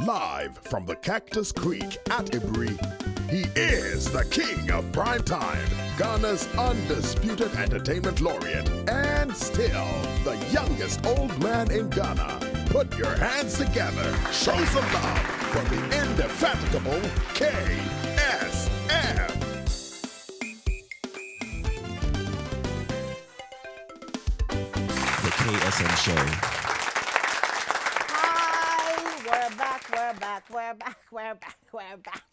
Live from the Cactus Creek at Ibri, he is the king of prime time, Ghana's undisputed entertainment laureate, and still the youngest old man in Ghana. Put your hands together, show some love for the indefatigable KSM. The KSM Show. We're back.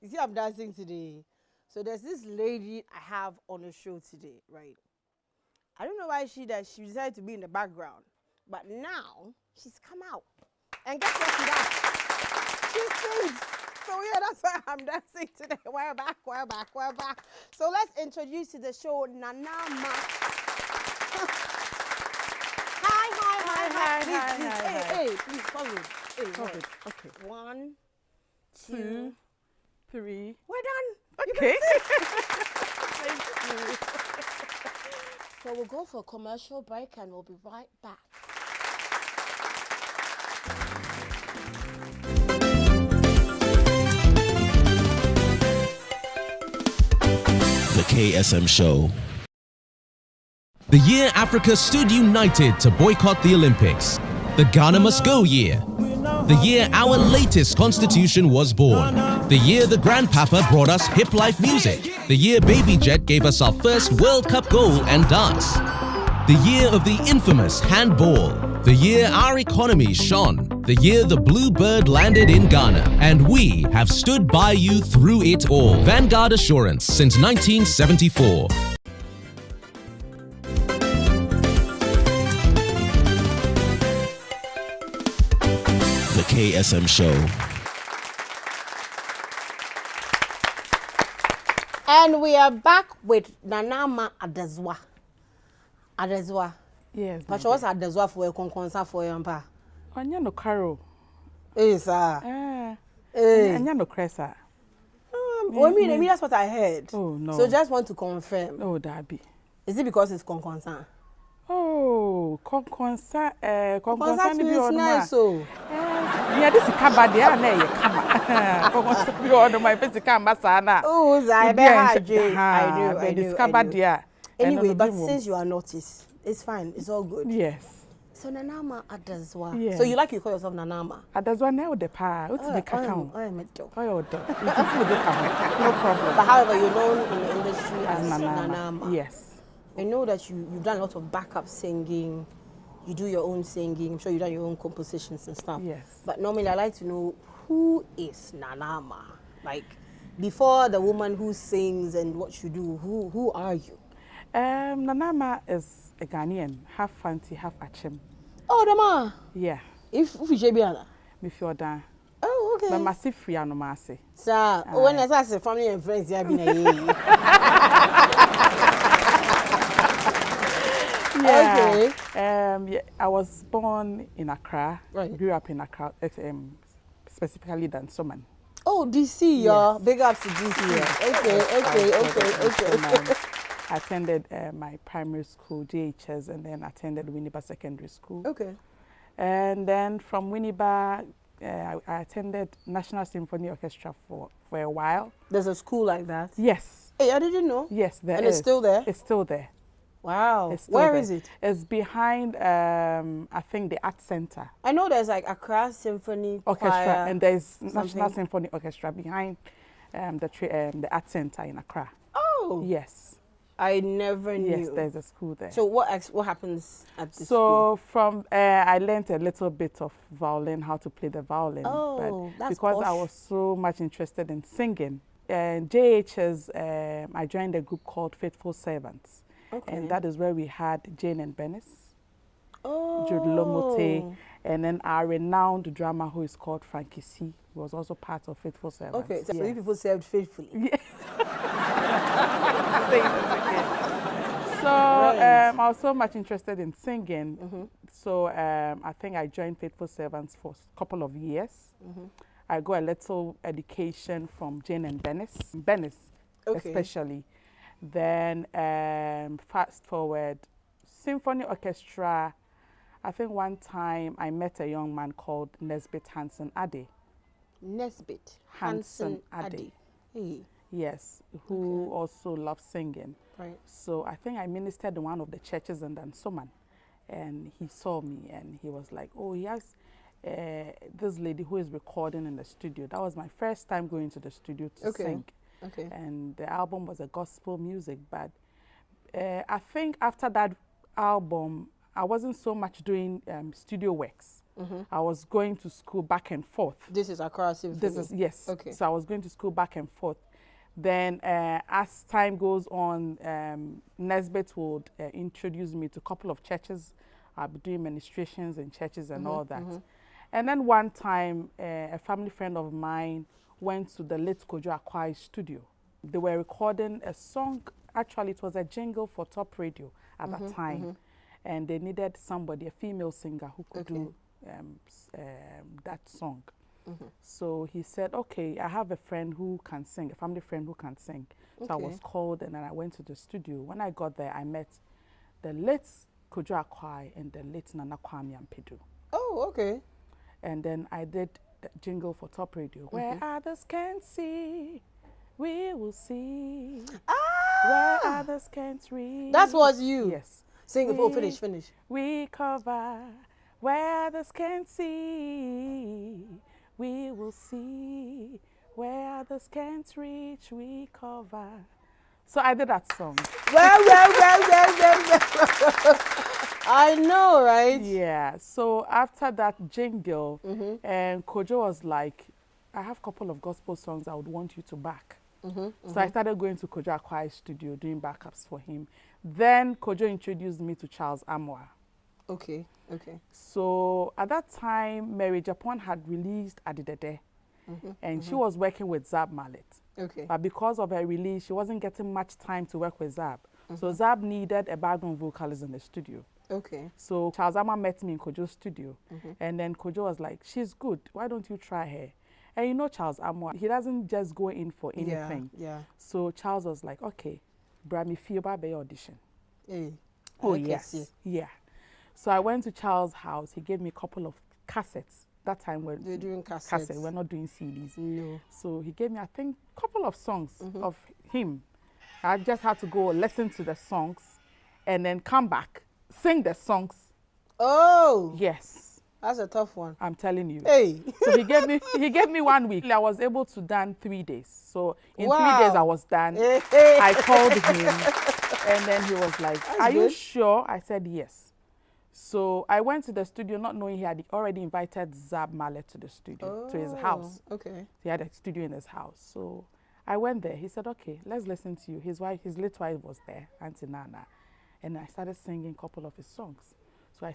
You see, I'm dancing today. So there's this lady I have on the show today, right? I don't know why she decided to be in the background, but now she's come out. And guess what she does? She sings. So yeah, that's why I'm dancing today. We're back. So let's introduce to the show Nanama. Hi. Please, please follow. Hey, right. Okay. 1, 2, 3. We're done. Okay. Thank you. So we'll go for a commercial break and we'll be right back. The KSM Show. The year Africa stood united to boycott the Olympics. The Ghana Must Go year. The year our latest constitution was born. The year the Grandpapa brought us hip life music. The year Baby Jet gave us our first World Cup goal and dance. The year of the infamous handball. The year our economy shone. The year the blue bird landed in Ghana. And we have stood by you through it all. Vanguard Assurance since 1974. The KSM Show. And we are back with Nanama Adezwa. Yes. But what's Adezwa for a conconsa for your pa? Anya no caro. Sir. Anya no cressa. Maybe that's what I heard. Oh no. So just want to confirm. Oh, Darby. Is it because it's conconsa? Oh, conconsa Conconsa is nice, so. Yeah, this is kaba there na ye kaba. Conconsa be on my face kaba sana. Oh, I know. This kaba there. Anyway, but since you are noticed, it's fine. It's all good. Yes. So Nanama Adezwa. Yes. So you call yourself Nanama? Adezwa now the pa. What's the cacao? I am a dog. No problem. But however, you're known in the industry as Nanama. Yes. I know that you've done a lot of backup singing. You do your own singing. I'm sure you've done your own compositions and stuff. Yes. But normally, I like to know who is Nanama. Like before the woman who sings and what you do. Who are you? Nanama is a Ghanaian, half Fanti, half Achim. Oh, Dama. Yeah. If you should be Anna. Before that. Oh, okay. But massive free no mercy. Sir, when I say family and friends, you have been a Yeah. Okay. I was born in Accra. Right. Grew up in Accra, specifically Dansoman. Oh, DC, yeah. Big ups to DC. Okay. I attended my primary school, JHS, and then attended Winneba Secondary School. Okay. And then from Winneba, I attended National Symphony Orchestra for a while. There's a school like that? Yes. Hey, I didn't know. Yes, there is. And it's still there? It's still there. Wow. Where is it? It's behind, I think, the Art Center. I know there's like Accra Symphony Orchestra, choir, and there's something. National Symphony Orchestra behind the Art Center in Accra. Oh. Yes. I never knew. Yes, there's a school there. So what happens at the So school? from I learned a little bit of violin, how to play the violin. Oh, but that's because posh. I was so much interested in singing. JHS, I joined a group called Faithful Servants. Okay. And that is where we had Jane and Benis, Oh. Jude Lomote, and then our renowned drummer who is called Frankie C. was also part of Faithful Servants. Okay, so yes. you people served faithfully. Yeah. So I was so much interested in singing. So I think I joined Faithful Servants for a couple of years. I got a little education from Jane and Benis especially. Then fast forward, symphony orchestra, I think one time I met a young man called Nesbitt Hansen Ade. Nesbitt Hansen Ade. Hey. Yes, who also loves singing. Right. So I think I ministered in one of the churches in Dansoman, and he saw me and he was like, oh, he has this lady who is recording in the studio. That was my first time going to the studio to sing. Okay. And the album was a gospel music, but I think after that album, I wasn't so much doing studio works. I was going to school back and forth. This is Accra Symphony? This is, yes. Okay. So I was going to school back and forth. Then as time goes on, Nesbitt would introduce me to a couple of churches. I'll be doing ministrations in churches and all that. And then one time, a family friend of mine went to the late Kojo Akwai's studio. They were recording a song. Actually, it was a jingle for Top Radio at that time. And they needed somebody, a female singer, who could do that song. So he said, okay, I have a friend who can sing, a family friend who can sing. So I was called and then I went to the studio. When I got there, I met the late Kojo Akwai and the late Nana Kwame Ampedu. Oh, okay. And then I did the jingle for Top Radio. Where others can't see, we will see. Where others can't read. That was you? Yes. Sing it. Oh, finish. We cover where others can't see. We will see where others can't reach. We cover. So I did that song. Well. I know, right? Yeah. So after that jingle, and Kojo was like, I have a couple of gospel songs I would want you to back. So I started going to Kojo Akwai's studio, doing backups for him. Then Kojo introduced me to Charles Amwa. Okay. So at that time, Mary Japan had released Adidede, and she was working with Zab Mallet. Okay. But because of her release, she wasn't getting much time to work with Zab. So Zab needed a background vocalist in the studio. Okay. So Charles Amwa met me in Kojo's studio, and then Kojo was like, she's good, why don't you try her? And you know Charles Amwa, he doesn't just go in for anything. Yeah. So Charles was like, okay, Brami Fioba Bay audition. Hey. Oh, yes. Yeah. So I went to Charles' house. He gave me a couple of cassettes. That time we're doing cassettes. We're not doing CDs. No. So he gave me, I think, a couple of songs of him. I just had to go listen to the songs and then come back, sing the songs. Oh. Yes. That's a tough one. I'm telling you. Hey. So he gave me 1 week. I was able to done 3 days. So in 3 days I was done. I called him and then he was like, are you sure? I said yes. So I went to the studio not knowing he had already invited Zab Mallet to the studio, to his house. Okay. He had a studio in his house. So I went there. He said, okay, let's listen to you. His late wife was there, Auntie Nana. And I started singing a couple of his songs. So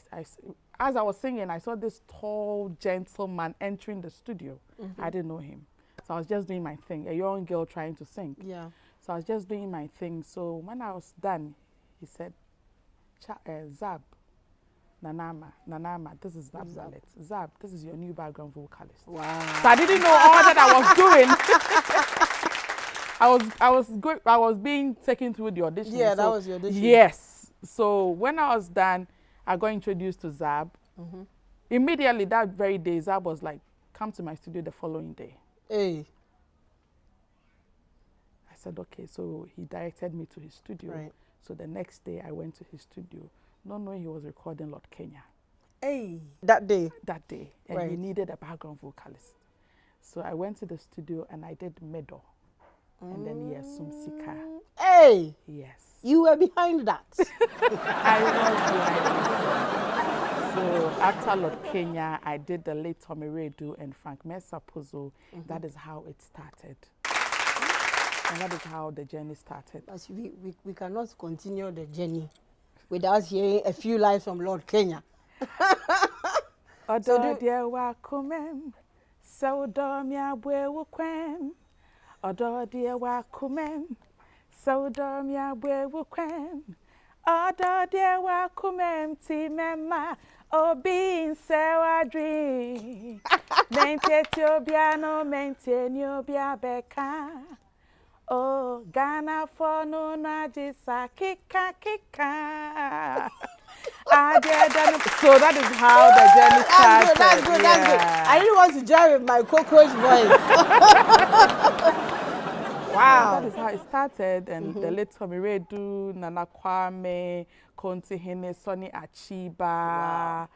as I was singing, I saw this tall gentleman entering the studio. I didn't know him. So I was just doing my thing, a young girl trying to sing. Yeah. So I was just doing my thing. So when I was done, he said, Zab, Nanama, this is Zab Mallet. Zab, this is your new background vocalist. Wow. So I didn't know all that I was doing. I was being taken through the audition. Yeah, that was your audition. Yes. So when I was done, I got introduced to Zab. Immediately that very day, Zab was like, come to my studio the following day. Hey. I said, okay. So he directed me to his studio. Right. So the next day I went to his studio, not knowing he was recording Lord Kenya. Hey. That day. And he needed a background vocalist. So I went to the studio and I did Medo. And then yes, Sumsika. Hey. Yes. You were behind that. I was behind it. So after Lord Kenya, I did the late Tommy Redu and Frank Mesa Puzzle. That is how it started. And that is how the journey started. But we cannot continue the journey without hearing a few lines from Lord Kenya. Odo dia wa kumem, so do mi abwe wo kwem. Odo dia wa kumem, so do mi abwe wo kwem. Odo dia wa kumem ti mema obi nse wa dream. Mente ti obiano, mente ni obia beka. Oh, Ghana for no najisa kika. So that is how the journey started. That's good. I didn't want to join with my cockroach voice. Wow. That is how it started, and the late Tommy Redu, Nana Kwame, Konti Hene, Sonny Achiba,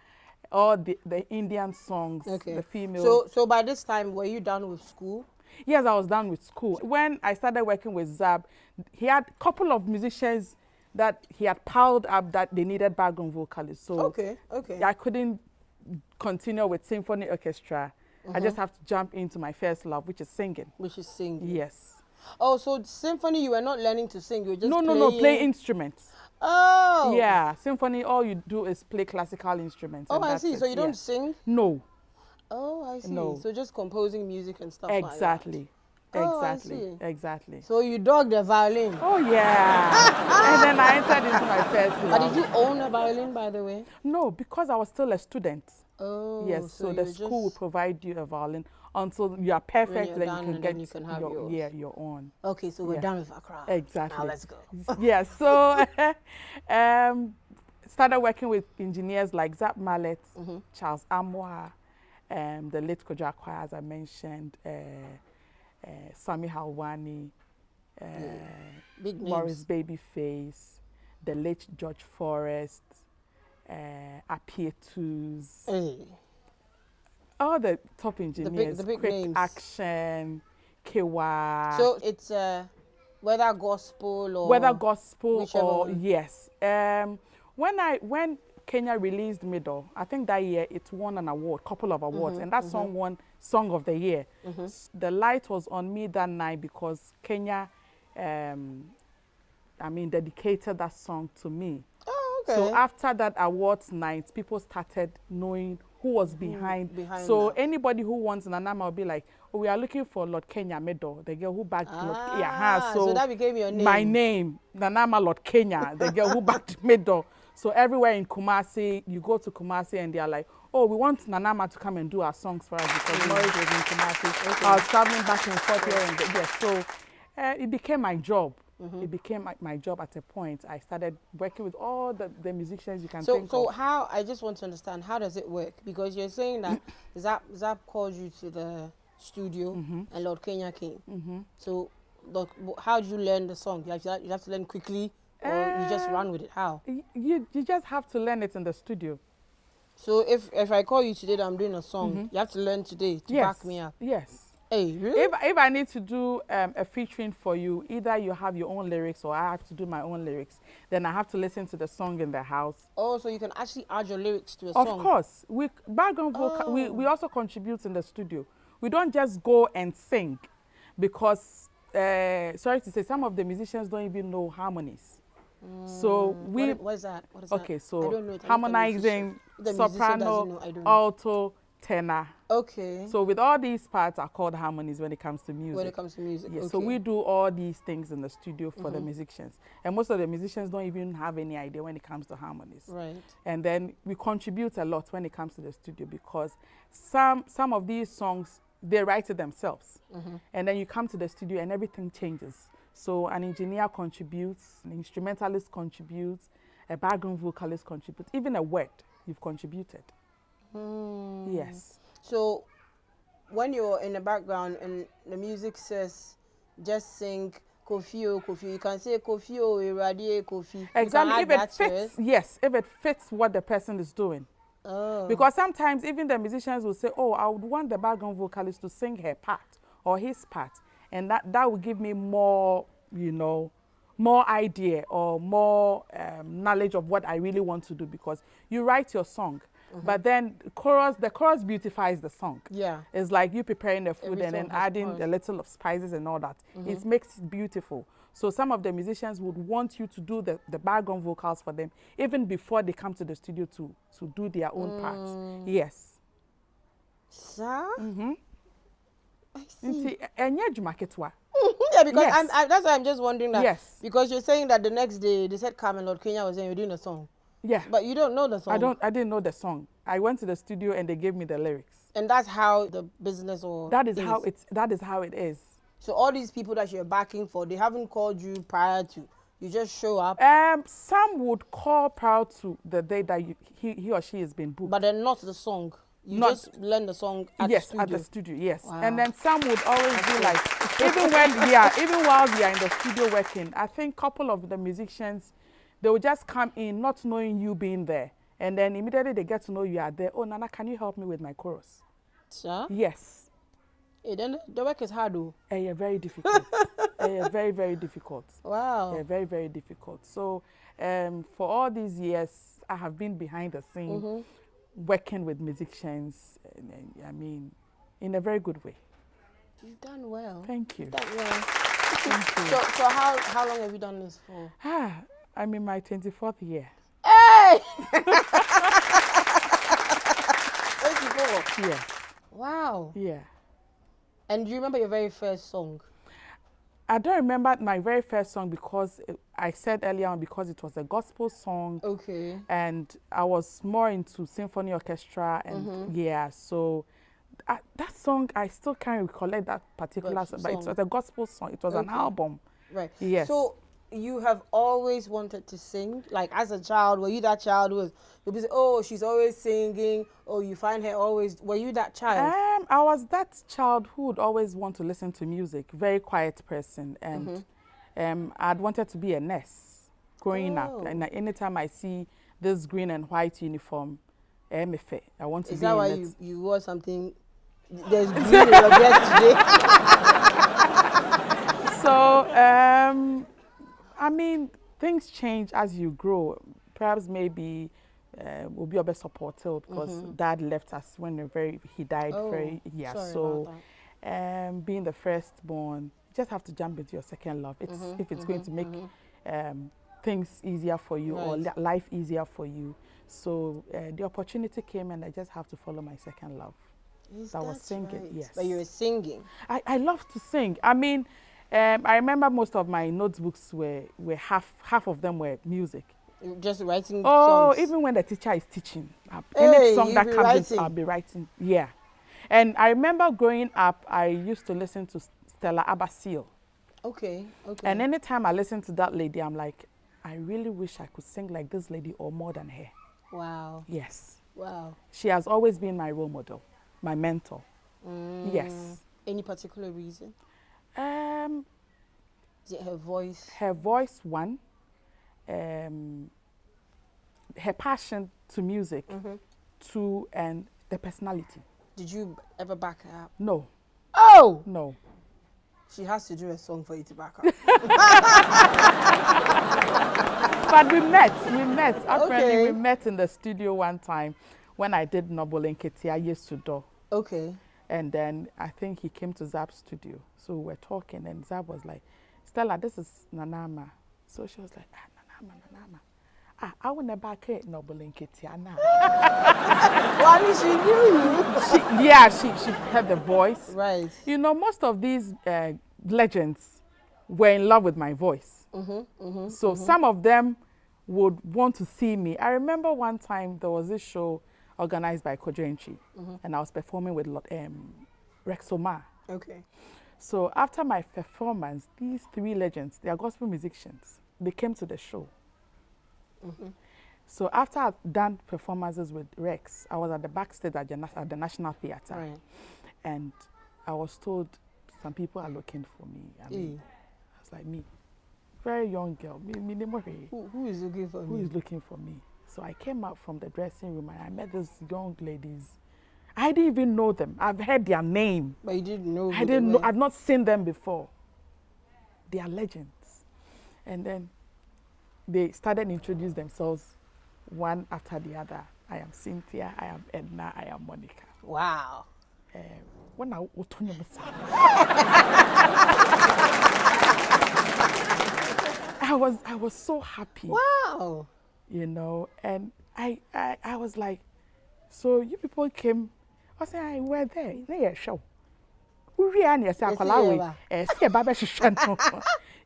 all the Indian songs, the female. So by this time, were you done with school? Yes, I was done with school. When I started working with Zab, he had a couple of musicians that he had piled up that they needed background vocalists. So I couldn't continue with symphony orchestra. I just have to jump into my first love, which is singing. Yes. Oh, so symphony, you were not learning to sing, you were just playing? No, play instruments. Oh. Yeah, symphony, all you do is play classical instruments. Oh, I see. So you don't sing? No. Oh, I see. No. So just composing music and stuff like that. Exactly. Oh, I see. Exactly. So you dug the violin? Oh, yeah. And then I entered into my first love. But did you own a violin, by the way? No, because I was still a student. Oh. Yes, so the school will provide you a violin until you are perfect, then you can get your own. Okay, so we're done with Accra. Exactly. Now let's go. Yeah, so started working with engineers like Zap Mallet, Charles Amoa, the late Kojo Akwai, as I mentioned, Sami Halwani, big Morris Babyface, the late George Forrest, Apietus. Hey. All the top engineers, the big Quick names. Action, Kewa. So it's whether gospel or whichever or one. Yes. When Kenya released Middle, I think that year it won an award, couple of awards, and that song won Song of the Year. The light was on me that night because Kenya, dedicated that song to me. Oh, okay. So after that awards night, people started knowing who was behind so that. Anybody who wants Nanama will be like, oh, we are looking for Lord Kenya Medo, the girl who backed Lord Kenya. So that became your name. My name, Nanama Lord Kenya, the girl who backed Medo. So everywhere in Kumasi, you go to Kumasi and they are like, oh, we want Nanama to come and do our songs for us because Morris was in Kumasi. Okay. I was traveling back and forth here and there. So it became my job. It became my job at a point. I started working with all the musicians you can think of. So how, I just want to understand, how does it work? Because you're saying that Zap called you to the studio and Lord Kenya came. So how do you learn the song? You have to learn quickly or you just run with it? How? You just have to learn it in the studio. So if I call you today that I'm doing a song, you have to learn today to back me up? Yes. Hey, really? If I need to do a featuring for you, either you have your own lyrics or I have to do my own lyrics, then I have to listen to the song in the house. Oh, so you can actually add your lyrics to a song? Of course. Background vocal, we also contribute in the studio. We don't just go and sing because, sorry to say, some of the musicians don't even know harmonies. So what is that? Okay, so I don't know it. Harmonizing, soprano, alto, tenor. Okay. So with all these parts are called harmonies when it comes to music. When it comes to music, yes. Okay. So we do all these things in the studio for the musicians. And most of the musicians don't even have any idea when it comes to harmonies. Right. And then we contribute a lot when it comes to the studio because some of these songs, they write it themselves. And then you come to the studio and everything changes. So an engineer contributes, an instrumentalist contributes, a background vocalist contributes, even a word you've contributed. Yes. So when you're in the background and the music says just sing Kofi, you can say Kofi, Iradi, Kofi. Exactly. If it fits, yes, if it fits what the person is doing. Oh. Because sometimes even the musicians will say, oh, I would want the background vocalist to sing her part or his part. And that will give me more, more idea or more knowledge of what I really want to do because you write your song. But then the chorus beautifies the song. Yeah. It's like you preparing the food and then adding a little of spices and all that. It makes it beautiful. So some of the musicians would want you to do the background vocals for them even before they come to the studio to do their own parts. Yes. Sir? I see. Yeah, because that's why I'm just wondering that. Yes. Because you're saying that the next day they said Carmen Lord Kenya was saying you're doing a song. Yeah. But you don't know the song. I didn't know the song. I went to the studio and they gave me the lyrics. And that's how the business that is how it is. So all these people that you're backing for, they haven't called you prior to You just show up? Some would call prior to the day that he or she has been booked. But then not the song. You just learn the song at the studio? Yes, at the studio, yes. Wow. And then some would always be like, even while we are in the studio working, I think a couple of the musicians, they would just come in not knowing you being there. And then immediately they get to know you are there. Oh, Nana, can you help me with my chorus? Sure. Yes. Then the work is hard, though. Yeah, very difficult. Very, very difficult. Wow. Yeah, very, very difficult. So for all these years, I have been behind the scene, working with musicians, I mean, in a very good way. You've done well. Thank you. You've done well. Thank you. So how long have you done this for? I'm in my 24th year. Hey! 24? Yes. Wow. Yeah. And do you remember your very first song? I don't remember my very first song because I said earlier on because it was a gospel song. Okay. And I was more into symphony orchestra and so that song, I still can't recollect that particular song, but it was a gospel song. It was an album. Right. Yes. So you have always wanted to sing? Like as a child, were you that child who was, you'll be saying, oh, she's always singing, or you find her always, were you that child? I was that child who would always want to listen to music, very quiet person. And I'd wanted to be a nurse growing up. And anytime I see this green and white uniform, I want to be in it. Is that why you wore something, there's green in your dress today? So, I mean, things change as you grow. Perhaps maybe we'll be a bit supportive because Dad left us when he died being the firstborn, you just have to jump into your second love. If it's going to make things easier for you or life easier for you. So the opportunity came and I just have to follow my second love. That was singing, right. yes. But you were singing? I love to sing. I mean, I remember most of my notebooks were half of them were music. Just writing songs? Oh, even when the teacher is teaching. Any song that comes in, I'll be writing. Yeah. And I remember growing up, I used to listen to Stella Abasil. Okay. And anytime I listen to that lady, I'm like, I really wish I could sing like this lady or more than her. Wow. Yes. Wow. She has always been my role model, my mentor. Yes. Any particular reason? Is it her voice? Her voice, one. Her passion to music, two, and the personality. Did you ever back her up? No. Oh! No. She has to do a song for you to back up. But we met. Apparently, we met in the studio one time when I did Noble and Ketia Yesudo. Okay. And then I think he came to Zap's studio. So we were talking, and Zap was like, Stella, this is Nanama. So she was like, Nanama. I will never get Noble and Ketia now. Well, she knew you. She had the voice. Right. You know, most of these legends were in love with my voice. So some of them would want to see me. I remember one time there was this show organized by Kojenchi, and I was performing with Rexoma. Okay. So after my performance, these three legends, they are gospel musicians, they came to the show. So after I'd done performances with Rex, I was at the backstage at the National Theatre. Right. And I was told some people are looking for me. I mean, I was like, me, very young girl. Who is looking for me? Who is looking for me? So I came out from the dressing room and I met these young ladies. I didn't even know them. I've heard their name. But you didn't know. I didn't know. I've not seen them before. They are legends. And then they started introducing themselves one after the other. I am Cynthia, I am Edna, I am Monica. Wow. When I was so happy. Wow. You know, and I was like, so you people came. I said, I were there. They are show. You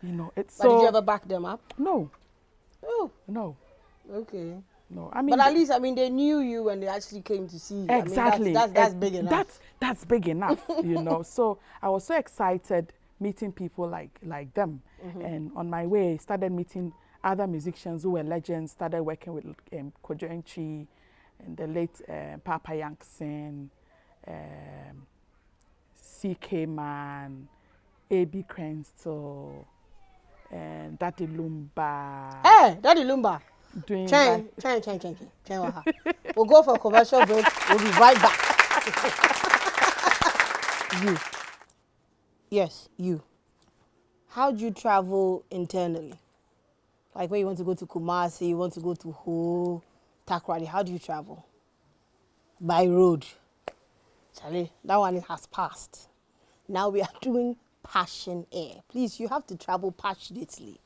know, it's so. But did you ever back them up? No. Oh. No. Okay. No, I mean. But at least, I mean, they knew you when they actually came to see you. Exactly. I mean, that's big enough. That's big enough, you know. So I was so excited meeting people like them. And on my way, started meeting other musicians who were legends, started working with Kojo Enchi and the late Papa Yankson, CK Man, A.B. Crenshaw, and Daddy Lumba. Hey, Daddy Lumba. Doing Chain. We'll go for a commercial break. We'll be right back. You. Yes, you. How do you travel internally? Like when you want to go to Kumasi, you want to go to Ho, Takoradi, how do you travel? By road. Charlie, that one has passed. Now we are doing Passion Air. Please, you have to travel passionately.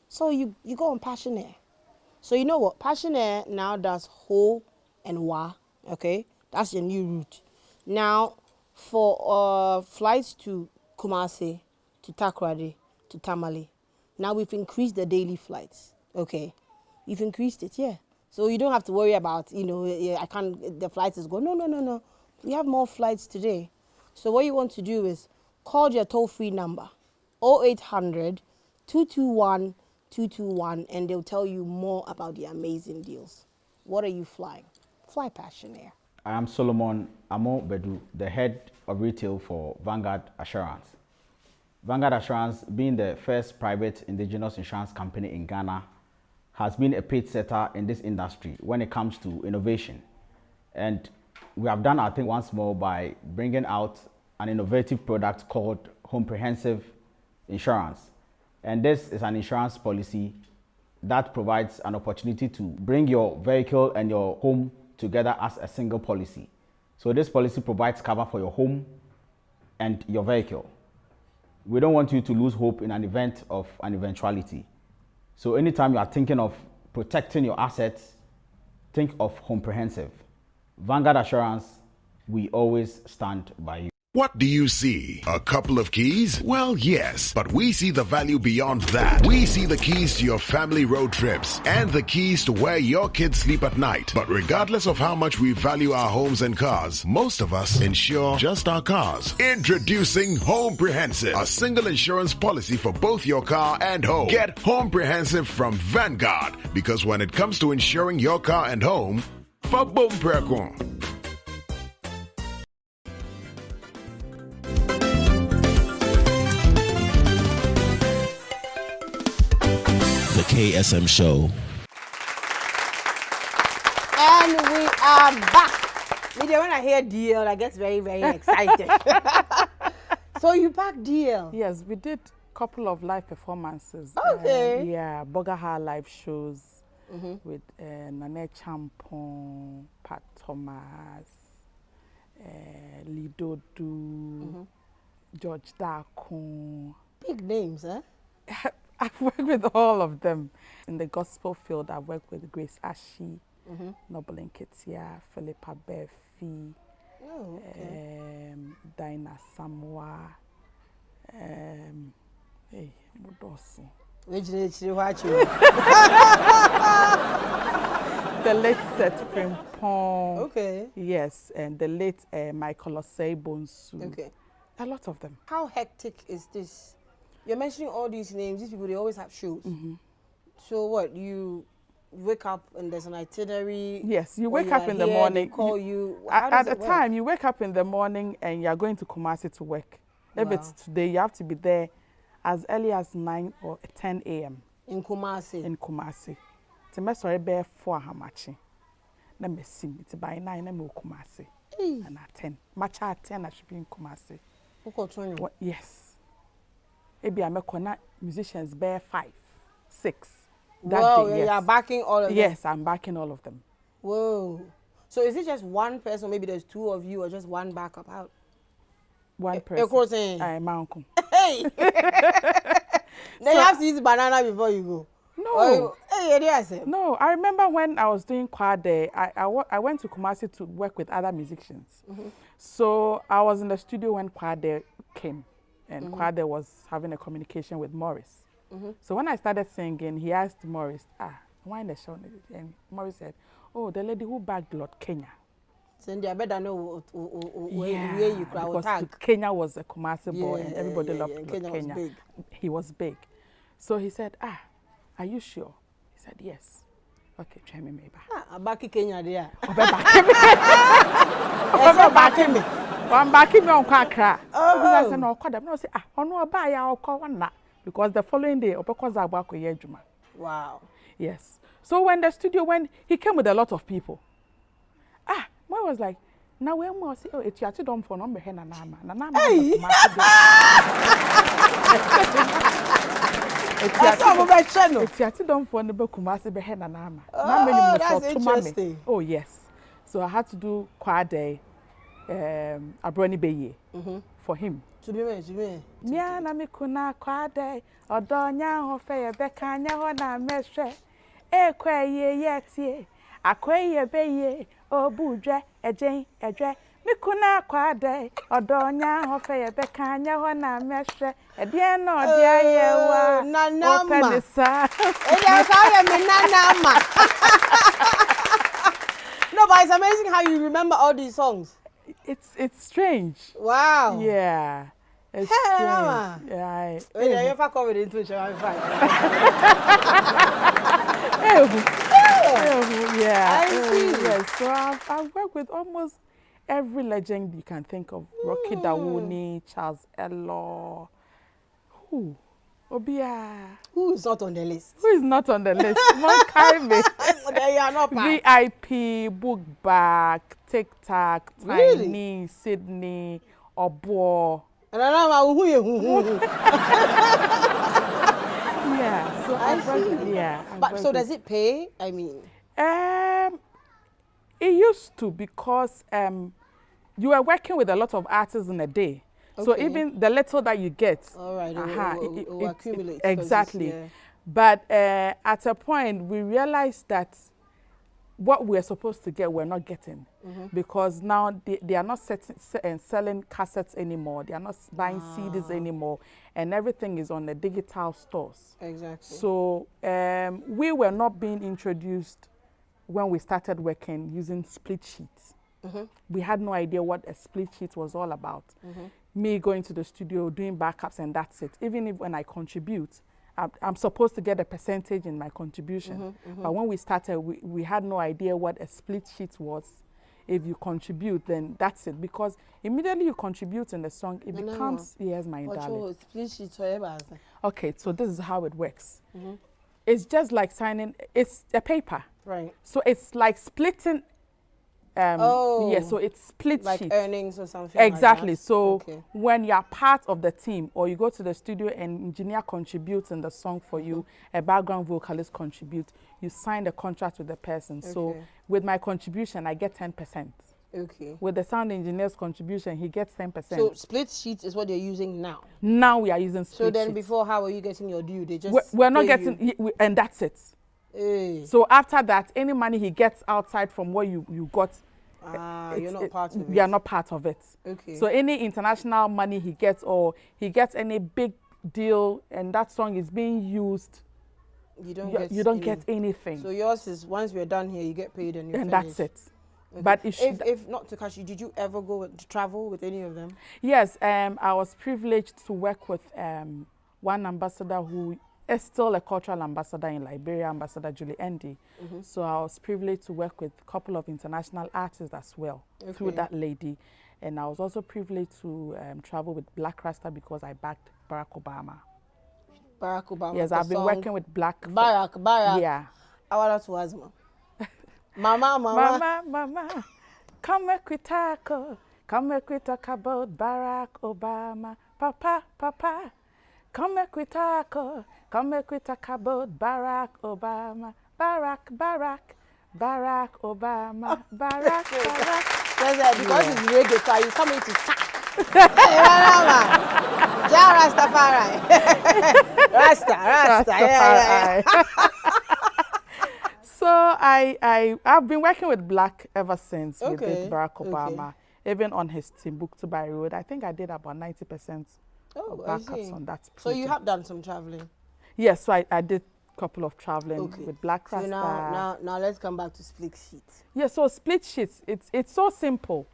So you go on Passion Air. So you know what? Passion Air now does Ho and Wa, okay? That's your new route. Now, for flights to Kumasi, to Takoradi, to Tamale, now we've increased the daily flights, okay? We've increased it, yeah. So you don't have to worry about, the flights is going. No. We have more flights today. So what you want to do is call your toll-free number, 0800 221 221, and they'll tell you more about the amazing deals. What are you flying? Fly Passion Air. I am Solomon Amo Bedu, the head of retail for Vanguard Assurance. Vanguard Assurance, being the first private indigenous insurance company in Ghana, has been a pace setter in this industry when it comes to innovation. And we have done our thing once more by bringing out an innovative product called Comprehensive Insurance. And this is an insurance policy that provides an opportunity to bring your vehicle and your home together as a single policy. So this policy provides cover for your home and your vehicle. We don't want you to lose hope in an event of an eventuality. So anytime you are thinking of protecting your assets, think of Comprehensive. Vanguard Assurance, we always stand by you. What do you see? A couple of keys? Well, yes, but we see the value beyond that. We see the keys to your family road trips and the keys to where your kids sleep at night. But regardless of how much we value our homes and cars, most of us insure just our cars. Introducing Comprehensive, a single insurance policy for both your car and home. Get Comprehensive from Vanguard, because when it comes to insuring your car and home, fa bom prekon. The KSM Show. And we are back. When I hear DL, I get very, very excited. So you back DL? Yes, we did a couple of live performances. Okay. Bogaha live shows with Nane Champon, Pat Thomas, Lidodu, George Darkon. Big names, huh? I've worked with all of them. In the gospel field, I've worked with Grace Ashi, Noble Nketia, Philippa Befi, Dinah Samoa, Mudosi. The late Seth Frimpong. Okay. Yes, and the late Michael Osei Bonsu. Okay. A lot of them. How hectic is this? You're mentioning all these names. These people, they always have shows. So what, you wake up and there's an itinerary? Yes, you wake up in the morning. They call you. At a time, you wake up in the morning and you're going to Kumasi to work. If it's today, you have to be there as early as 9 or 10 a.m. In Kumasi? In Kumasi. To me, sorry, bear 4 hamachi. Let me see. It's by 9, I'm in Kumasi. And at 10. Matcha at 10, I should be in Kumasi. What? Yes. Maybe I'm a musicians bear 5, 6. Wow, day, yes. You're backing all of them? Yes, I'm backing all of them. Whoa. So is it just one person, maybe there's 2 of you, or just one backup out? One person. My uncle. Hey! Then you have to eat banana before you go. No. Hey, no, I remember when I was doing choir there, I went to Kumasi to work with other musicians. So I was in the studio when choir there came. And Kwade was having a communication with Morris. So when I started singing, he asked Morris, why in the show? And Morris said, oh, the lady who bagged Lord Kenya. Send your better know Yeah, where you crowd because tag. Kenya was a Kumasi boy and Yeah, everybody yeah, loved yeah. Kenya. Kenya was big. He was big. So he said, are you sure? He said, yes. Okay, try me maybe. Back in Kenya there. Backing me. I'm backing me on Kwakra. Oh. I said, no, I said, no, buy our call one that. Because the following day, because I back with Yejuma. Wow. Yes. So when he came with a lot of people. I was like, now when we say, oh, it's actually done for number hen and nama. That's all my channel. It's actually done for the Kumasi hen and nama. Oh, that's interesting. Oh, yes. So I had to do quad day, Abroni Beye for him. To me. Nya na me kuna quad day, or donya ho fe beka nya ho na meshe. E kwa ye yetie, akwa beye, o budwe, ejen, me kuna quad day, or donya ho fe beka nya ho na meshe. E dia no dia ye wa. Nanama. No, but it's amazing how you remember all these songs. It's strange. Wow. Yeah. It's Hey, strange. Mama. Yeah. Yeah, you fuck over into Yeah. I see. Yes. So I've worked with almost every legend you can think of. Rocky Dawuni, Charles Elo. Who? Obia. Who is not on the list? Who is not on the list? Monkaime. They are not part. VIP, Bookback, TikTok, Tiny, Really? Sydney, Obo. And I know who you. Yeah. So I I've worked see. with- yeah. I've But worked so with- does it pay? I mean, It used to because you were working with a lot of artists in a day. So Okay. even the little that you get, all right, it will accumulate. 'cause it's- exactly. yeah. But at a point, we realized that what we're supposed to get, we're not getting. Because now they are not selling cassettes anymore. They are not buying CDs anymore. And everything is on the digital stores. Exactly. So we were not being introduced when we started working using split sheets. We had no idea what a split sheet was all about. Me going to the studio, doing backups, and that's it. Even if when I contribute, I'm supposed to get a percentage in my contribution. But when we started, we had no idea what a split sheet was. If you contribute, then that's it. Because immediately you contribute in the song, it becomes, yes, my darling. Okay, so this is how it works. It's just like signing, it's a paper. Right. So it's like splitting. Yeah, so it's split Like sheet. earnings or something. Exactly. Like that. So Okay. when you're part of the team or you go to the studio and engineer contributes in the song for you, a background vocalist contributes, you sign the contract with the person. So Okay. with my contribution, I get 10%. Okay. With the sound engineer's contribution, he gets 10%. So split sheets is what you're using now. Now we are using split So then sheets. before, how are you getting your due? They just We're not pay you. getting, and that's it. Hey. So after that, any money he gets outside from what you got, You're not part of it. we are not part of it. Okay. So any international money he gets or he gets any big deal and that song is being used, you don't you don't get anything. So yours is once we're done here, you get paid and you're And finished. that's it. Okay. But it should, if not to catch you, did you ever go to travel with any of them? yes, I was privileged to work with one ambassador who is still a cultural ambassador in Liberia, Ambassador Julie Andy. So I was privileged to work with a couple of international artists as well through Okay. that lady. And I was also privileged to travel with Black Rasta because I backed Barack Obama. Barack Obama. Yes, the I've been song working with Black. Barack. Yeah. I want to ask Mama. Mama, come make we talk about Barack Obama. Papa, come make we talk about Barack Obama. Barack Obama. Barack. Because it's reggae, so you come into tap. Hey, Mama. Ja Rastafari. Rasta. Yeah. So I've been working with Black ever since we Okay, did Barack okay. Obama, even on his Timbuktu by road. I think I did about 90% Oh, of I backups see. on that So you project. have done some traveling. Yes, so I did couple of traveling with Black Rasta. So now let's come back to split sheets. Yeah, so split sheets, it's so simple,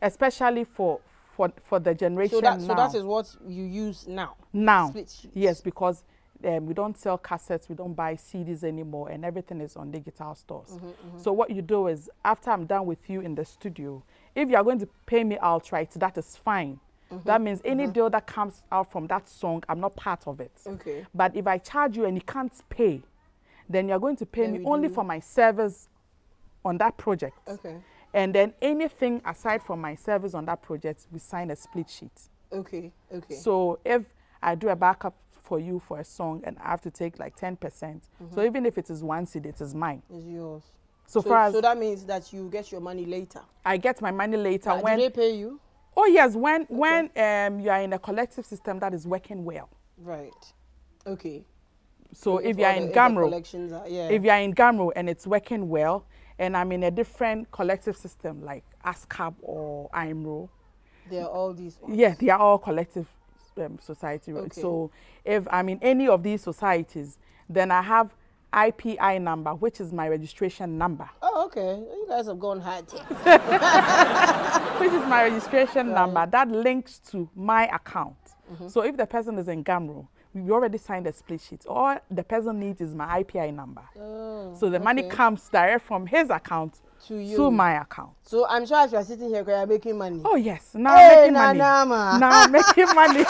especially for the generation now. So that is what you use now? Now, split sheets. Yes, because we don't sell cassettes, we don't buy CDs anymore, and everything is on digital stores. So what you do is, after I'm done with you in the studio, if you are going to pay me outright, that is fine. That means any deal that comes out from that song, I'm not part of it. Okay. But if I charge you and you can't pay, then you're going to pay me only for my service on that project. Okay. And then anything aside from my service on that project, we sign a split sheet. Okay. So if I do a backup for you for a song and I have to take like 10%, so even if it is one CD, it is mine. It's yours. So that means that you get your money later. I get my money later. But when do they pay you? Oh yes, when you are in a collective system that is working well. Right. Okay. So if you are in Gamro, if you are in Gamro and it's working well, and I'm in a different collective system like ASCAP or IMRO. They are all these ones. Yeah, they are all collective society. Okay. So if I'm in any of these societies, then I have IPI number, which is my registration number. Oh, okay. You guys have gone high tech. Which is my registration number that links to my account. So if the person is in Gamro, we already signed a split sheet. All the person needs is my IPI number. So the money comes direct from his account to my account. So I'm sure if you're sitting here, you're making money. Oh yes, now I'm making money. Now I'm making money.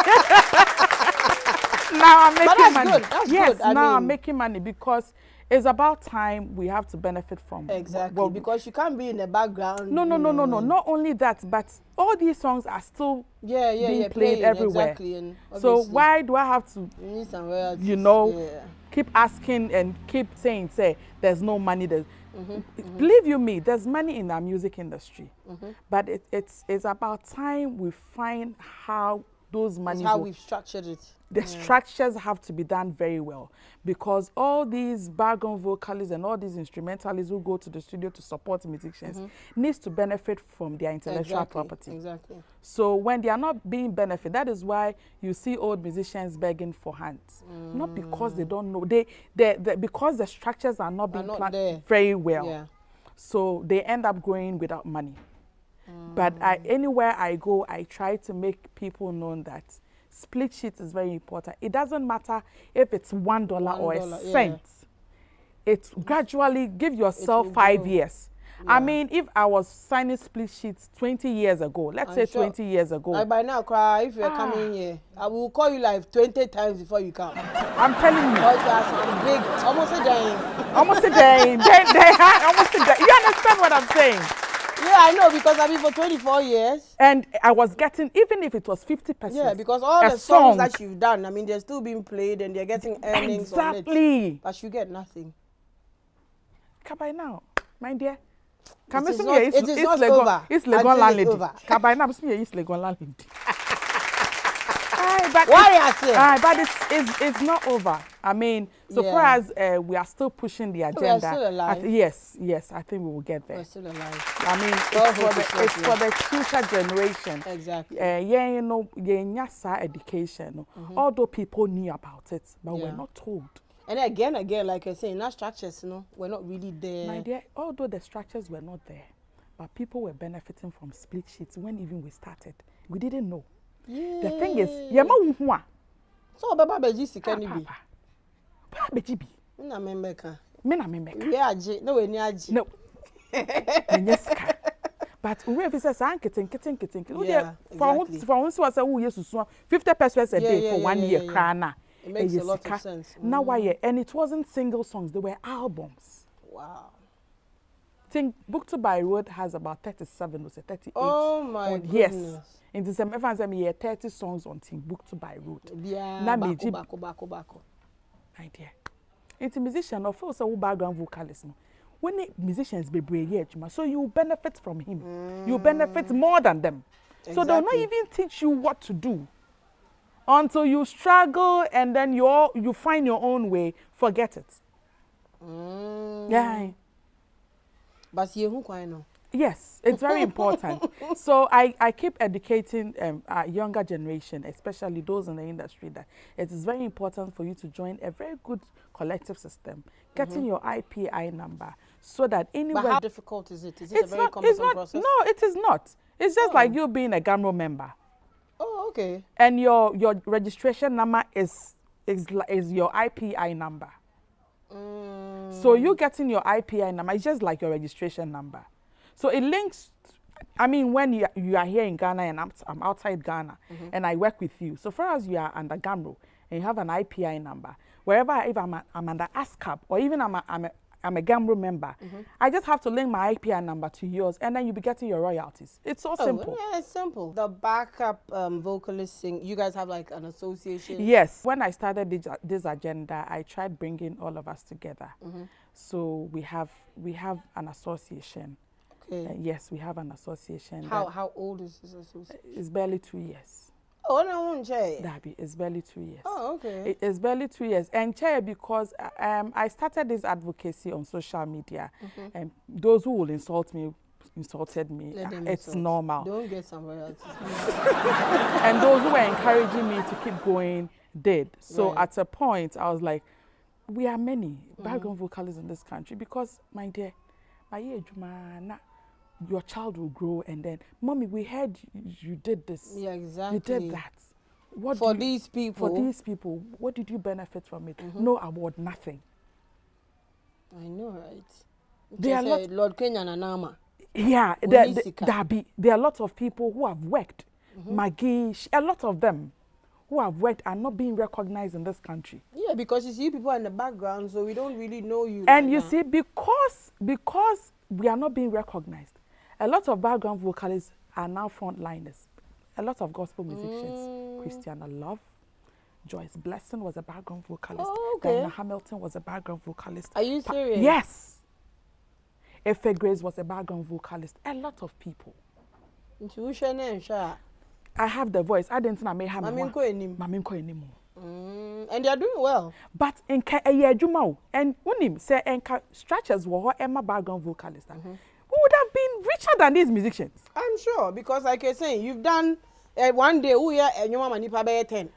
Now I'm making money. Good. That's yes, good. now I'm making money because it's about time we have to benefit from. Exactly, because you can't be in the background. No. Not only that, but all these songs are still being played everywhere. Exactly, and so why do I have to, you need some royalties, keep asking and keep saying, there's no money. Believe you me, there's money in our music industry, but it's about time we find how those monies. That's how we've structured it. The structures have to be done very well, because all these background vocalists and all these instrumentalists who go to the studio to support musicians needs to benefit from their intellectual property. Exactly. So when they are not being benefited, that is why you see old musicians begging for hands. Not because they don't know, because the structures are not being planned very well. Yeah. So they end up going without money. But anywhere I go, I try to make people know that split sheet is very important. It doesn't matter if it's $1 or a cent. It's gradually give yourself 5 years. Yeah. I mean, if I was signing split sheets 20 years ago, let's say 20 years ago. Like by now, if you're coming here, I will call you like 20 times before you come. I'm telling you. Because you are some big, almost a day. Almost a day. Almost a day. You understand what I'm saying? Yeah, I know, because I've been for 24 years. And I was getting, even if it was 50%. Yeah, because all the songs that you've done, I mean, they're still being played and they're getting earnings on it. But you get nothing. Kabai now, my dear. It is not over. It's Legon landlady. Kabai now, it's Legon landlady. But it's not over. I mean, so far as we are still pushing the agenda. We are still alive. Yes, I think we will get there. We're still alive. I mean, it's for the future generation. Exactly. Education. Although people knew about it, but we're not told. And again, like I say, in our structures, we're not really there. My dear, although the structures were not there, but people were benefiting from split sheets when even we started. We didn't know. Yeah. The thing is, so Baba Beji Sikani bi. Baba Beji bi. Na membeka. Me na membeka. We aje, no we ni aje. No. Enyeska. But we have said kitten. Yeah, exactly. For once was who yesu 50 pesos a day for 1 year krana. It makes a lot of sense. Now why? And it wasn't single songs, they were albums. Wow. I think Book to by Road has about 37 or 38. Oh my goodness. Yes. In the same everyone say 30 songs on Team Book to by Road. Yeah. Bako. My dear. It's a musician of course a background vocalist. When the musicians be brave, so you benefit from him. You benefit more than them. Exactly. So they'll not even teach you what to do. Until you struggle and then you find your own way, forget it. Yeah. But you who quite know. Yes, it's very important. So I keep educating our younger generation, especially those in the industry, that it is very important for you to join a very good collective system, getting your IPI number, so that anywhere. But how difficult is it? Is it a very cumbersome process? No, it is not. It's just like you being a GAMRO member. Oh, okay. And your registration number is your IPI number. So you getting your IPI number, it's just like your registration number. So it links, I mean, when you are here in Ghana and I'm outside Ghana and I work with you. So far as you are under GAMRO and you have an IPI number, wherever if I'm under ASCAP or even I'm a GAMRO member, I just have to link my IPI number to yours and then you'll be getting your royalties. It's so simple. Yeah, it's simple. The backup vocalist you guys have like an association? Yes. When I started this agenda, I tried bringing all of us together. So we have an association. Okay. Yes, we have an association. How old is this association? It's barely 2 years. Oh, no, I won't say. It's barely 2 years. Oh, okay. It's barely 2 years. And chair, because I started this advocacy on social media, and those who will insulted me. It's normal. Don't get some royalties. And those who were encouraging me to keep going did. So at a point, I was like, we are many background vocalists in this country because, my dear, your child will grow and then, Mommy, we heard you did this. Yeah, exactly. You did that. What for these people, what did you benefit from it? No award, nothing. I know, right? There are Lord Kenya and Anama. Yeah, there are lots of people who have worked. Maggie, a lot of them who have worked are not being recognized in this country. Yeah, because you see people in the background, so we don't really know you. And you see, because we are not being recognized, a lot of background vocalists are now frontliners. A lot of gospel musicians. Christiana Love, Joyce Blessing was a background vocalist. Oh, okay. Diana Hamilton was a background vocalist. Are you serious? Yes. Efe Grace was a background vocalist. A lot of people. I have the voice. I didn't know I have Maminko. And they are doing well. But in Jumau and Unim say Stretchers were Emma background vocalist. Who would have been richer than these musicians? I'm sure, because like you're saying, you've done one day, and your mama nipa 10.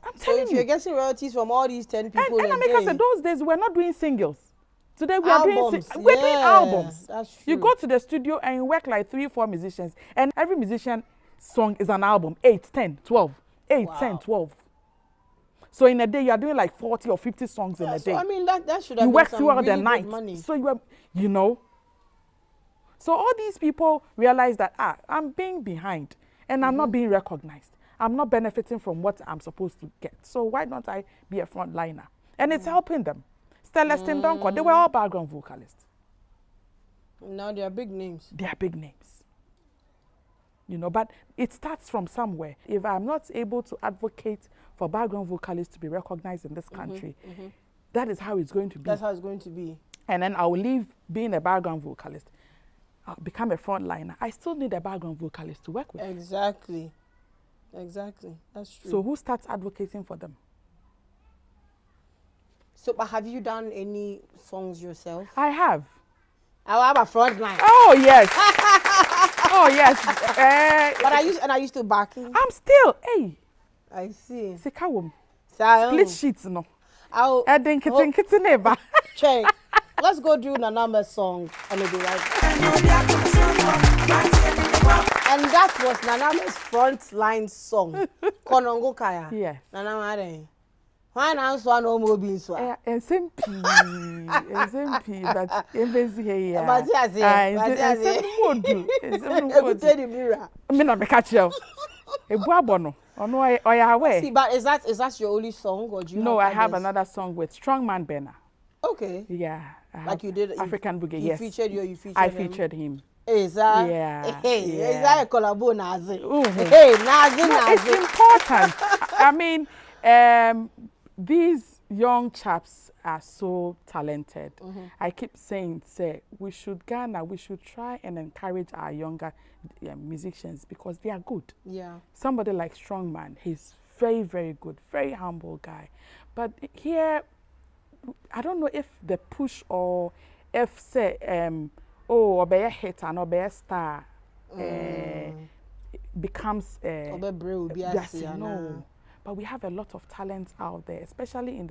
I'm telling you. If you're getting royalties from all these 10 people, and I make us say those days we're not doing singles. Today we are albums. We're doing albums. That's true. You go to the studio and you work like 3-4 musicians, and every musician song is an album. 8, 10, 12. 8, 10, 12. So in a day you are doing like 40 or 50 songs in a day. So I mean that should have you been work some throughout really the night. money. So you know. So all these people realize that I'm being behind and I'm not being recognized. I'm not benefiting from what I'm supposed to get. So why don't I be a frontliner? And it's helping them. Celestine Donko, they were all background vocalists. Now they are big names. They are big names. You know, but it starts from somewhere. If I'm not able to advocate for background vocalists to be recognized in this country, that is how it's going to be. That's how it's going to be. And then I will leave being a background vocalist. I'll become a frontliner. I still need a background vocalist to work with. Exactly. That's true. So who starts advocating for them? So, but have you done any songs yourself? I have. I have a frontline. Oh yes. Oh yes. But are you still backing? I'm still. Hey. I see. Sikawum. Split sheets no. Check. Let's go do Nanama's song and we'll be right back. And that was Nanama's frontline song. Konongo Kaya. Yes. Nanama. Why now so no more being so? SMP, but embassy here. But see, but is that your only song, or do you? No, I have another song with Strongman Benna. Okay. Yeah. Like you did African Boogie. Yes. You featured I featured him. Is that? Yeah. Hey, yeah. Is that a collabo Nazi? Hey, Nazi. It's important. I mean, these young chaps are so talented. I keep saying, we should try and encourage our younger musicians because they are good. Yeah. Somebody like Strongman, he's very, very good, very humble guy. But here, I don't know if the push or if or be a hit and or be a star, becomes no. But we have a lot of talent out there, especially in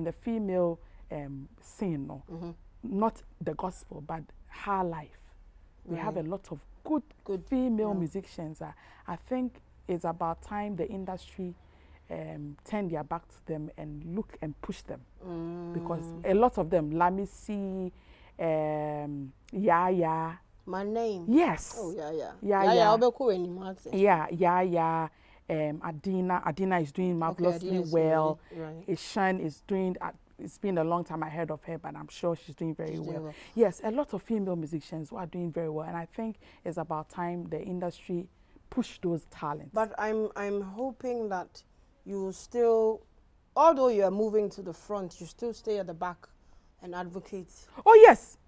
the female scene, no? Not the gospel, but her life. We have a lot of good female musicians. I think it's about time the industry turn their back to them and look and push them, because a lot of them, Lamisi, Yaya. My name. Yes. Oh yeah. Yeah. Adina is doing marvelously well. Right. Ishan is doing. It's been a long time I heard of her, but I'm sure she's doing very well. Yes, a lot of female musicians who are doing very well, and I think it's about time the industry push those talents. But I'm hoping that you still, although you are moving to the front, you still stay at the back and advocate. Oh yes.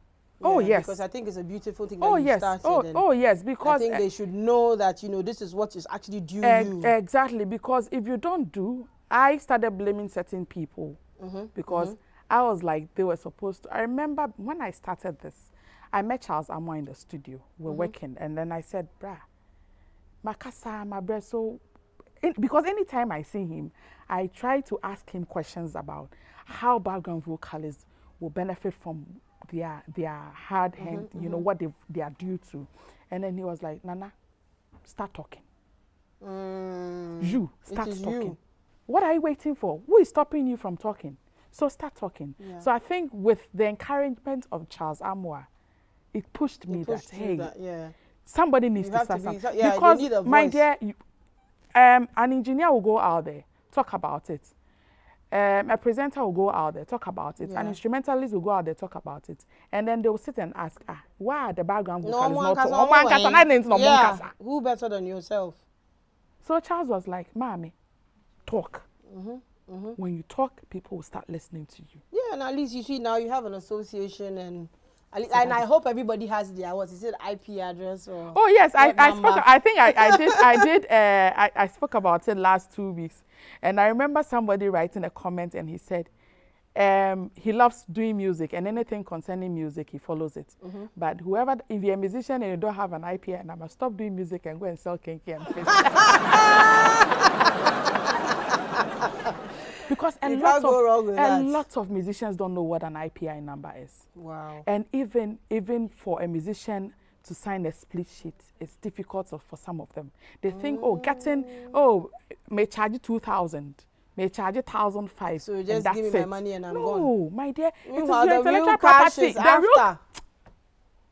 Yeah, oh yes. Because I think it's a beautiful thing that you started. Oh yes, because I think they should know that this is what is actually due you. Exactly, because if you don't do, I started blaming certain people. Because I was like, they were supposed to. I remember when I started this, I met Charles Amo in the studio. We're working, and then I said, "Brah, Makasa, my brother." So, because anytime I see him, I try to ask him questions about how background vocalists will benefit from their hard hand, what they are due to, and then he was like, "Nana, start talking. You start talking." What are you waiting for? Who is stopping you from talking? So start talking. Yeah. So I think with the encouragement of Charles Amoa, it pushed me somebody needs to start something. Because, my dear, an engineer will go out there, talk about it. A presenter will go out there, talk about it. An instrumentalist will go out there, talk about it. And then they will sit and ask, why are the background vocalists not talking? Who better than yourself? So Charles was like, Mommy, talk. When you talk, people will start listening to you. Yeah, and at least you see now you have an association, and I hope everybody has their IP address or. Oh yes, I spoke. I think I did. I spoke about it last 2 weeks, and I remember somebody writing a comment, and he said, he loves doing music, and anything concerning music, he follows it. But if you're a musician and you don't have an IP, and I must stop doing music and go and sell kinky and fish. Because a lot of musicians don't know what an IPI number is. Wow. And even for a musician to sign a split sheet, it's difficult for some of them. They think, may charge you 2,000, may charge you 1,500. So you just give me my money and I'm gone. No, my dear, it is your intellectual property.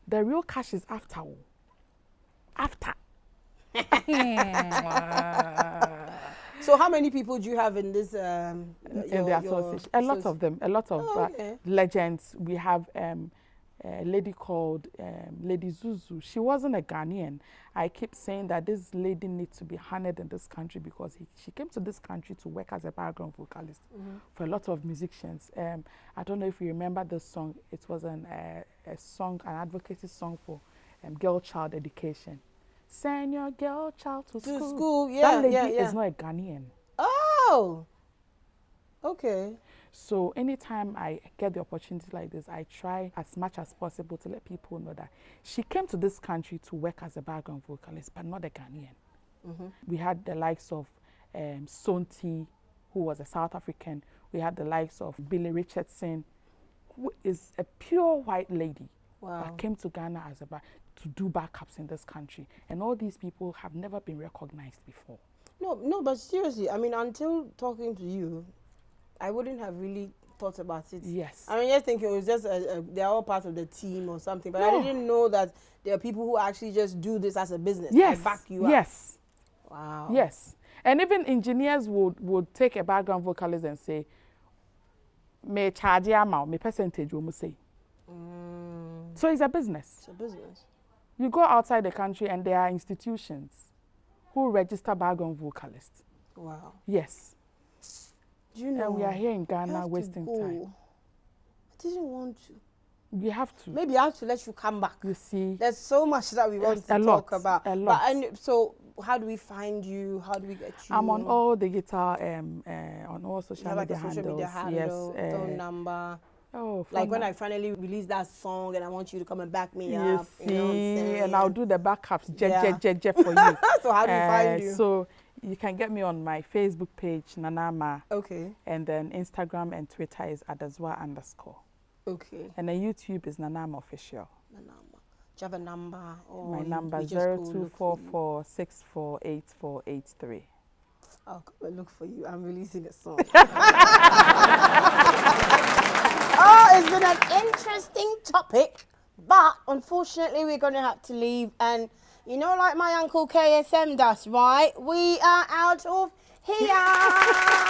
The real cash is after. After. So how many people do you have in this? In the association? A lot of them. A lot of legends. We have a lady called Lady Zuzu. She wasn't a Ghanaian. I keep saying that this lady needs to be honored in this country because she came to this country to work as a background vocalist for a lot of musicians. I don't know if you remember this song. It was an advocacy song for girl child education. Send your girl child to school. Yeah, that lady is not a Ghanaian. Oh, okay. So anytime I get the opportunity like this, I try as much as possible to let people know that she came to this country to work as a background vocalist, but not a Ghanaian. We had the likes of Sonti, who was a South African. We had the likes of Billy Richardson, who is a pure white lady. Wow. That came to Ghana to do backups in this country. And all these people have never been recognized before. No, but seriously, I mean, until talking to you, I wouldn't have really thought about it. Yes. I mean, just thinking it was just they're all part of the team or something, but I didn't know that there are people who actually just do this as a business. Yes. They back you up. Yes. Wow. Yes. And even engineers would take a background vocalist and say, "Me charge ya amount, me percentage," we must say. So it's a business. It's a business. You go outside the country and there are institutions who register background vocalists. Wow. Yes. Do you know? And we are here in Ghana wasting time. I didn't want to. We have to. Maybe I have to let you come back. You see. There's so much that we want to talk about. A lot. So how do we find you? How do we get you? I'm on all digital, on all social media handles. Yes. Phone number. Oh, Like when fun. I finally release that song and I want you to come and back me You up. see, You know what I'm saying? and I'll do the backups, Yeah. for you. So how do you find you? So you can get me on my Facebook page, Nanama, Okay. and then Instagram and Twitter is _. Okay. And then YouTube is Nanama Official. Nanama. Do you have a number? Or My you- number we just go look for you? 0244648483. I'll come and look for you. I'm releasing a song. Oh, it's been an interesting topic, but unfortunately we're going to have to leave. And you know, like my uncle KSM does, right? We are out of here.